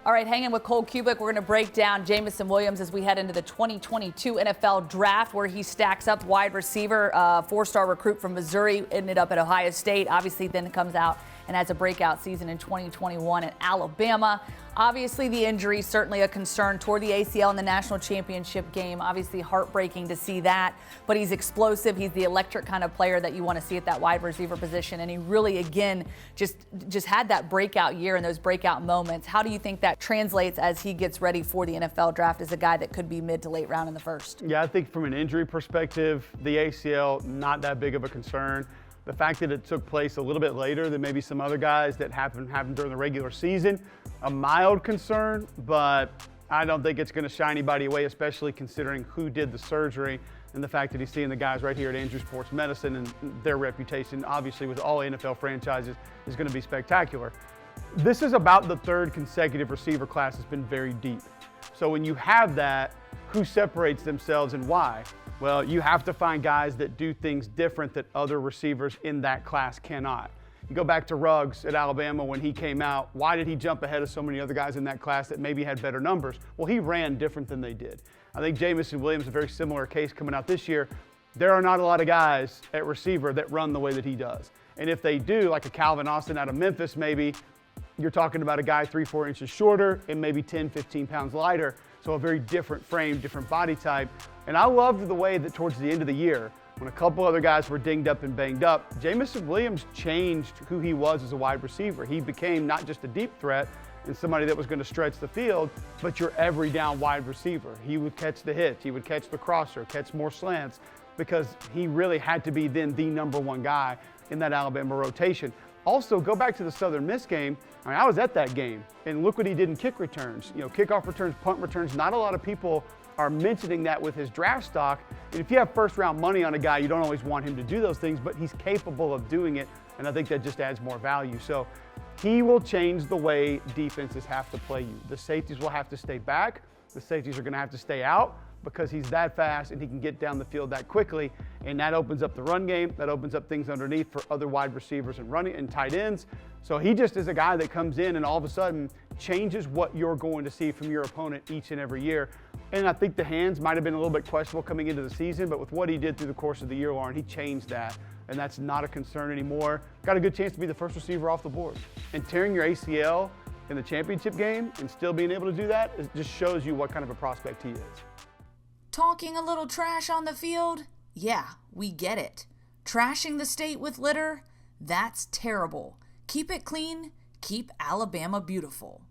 All right, hanging with Cole Cubelic, we're going to break down Jameson Williams as we head into the 2022 NFL Draft, where he stacks up wide receiver, four-star recruit from Missouri, ended up at Ohio State, obviously then comes out and has a breakout season in 2021 at Alabama. Obviously, the injury certainly a concern toward the ACL in the national championship game. Obviously, heartbreaking to see that, but he's explosive. He's the electric kind of player that you want to see at that wide receiver position, and he really, again, just had that breakout year and those breakout moments. How do you think that translates as he gets ready for the NFL Draft as a guy that could be mid to late round in the first? Yeah, I think from an injury perspective, the ACL, not that big of a concern. The fact that it took place a little bit later than maybe some other guys that happened during the regular season, a mild concern, but I don't think it's going to shy anybody away, especially considering who did the surgery and the fact that he's seeing the guys right here at Andrews Sports Medicine, and their reputation, obviously, with all NFL franchises is going to be spectacular. This is about the third consecutive receiver class that's been very deep. So when you have that, who separates themselves and why? Well, you have to find guys that do things different that other receivers in that class cannot. You go back to Ruggs at Alabama when he came out. Why did he jump ahead of so many other guys in that class that maybe had better numbers? Well, he ran different than they did. I think Jameson Williams, a very similar case coming out this year. There are not a lot of guys at receiver that run the way that he does. And if they do, like a Calvin Austin out of Memphis maybe, you're talking about a guy 3-4 inches shorter and maybe 10-15 pounds lighter. So a very different frame, different body type. And I loved the way that towards the end of the year, when a couple other guys were dinged up and banged up, Jameson Williams changed who he was as a wide receiver. He became not just a deep threat and somebody that was going to stretch the field, but your every down wide receiver. He would catch the hits, he would catch the crosser, catch more slants, because he really had to be then the number one guy in that Alabama rotation. Also, go back to the Southern Miss game. I mean, I was at that game, and look what he did in kick returns. You know, kickoff returns, punt returns. Not a lot of people are mentioning that with his draft stock. And if you have first-round money on a guy, you don't always want him to do those things, but he's capable of doing it, and I think that just adds more value. So he will change the way defenses have to play you. The safeties will have to stay back. The safeties are going to have to stay out, because he's that fast and he can get down the field that quickly, and that opens up the run game. That opens up things underneath for other wide receivers and running and tight ends. So he just is a guy that comes in and all of a sudden changes what you're going to see from your opponent each and every year. And I think the hands might have been a little bit questionable coming into the season, but with what he did through the course of the year, Lauren, he changed that, and that's not a concern anymore. Got a good chance to be the first receiver off the board. And tearing your ACL in the championship game and still being able to do that, it just shows you what kind of a prospect he is. Talking a little trash on the field? Yeah, we get it. Trashing the state with litter? That's terrible. Keep it clean. Keep Alabama beautiful.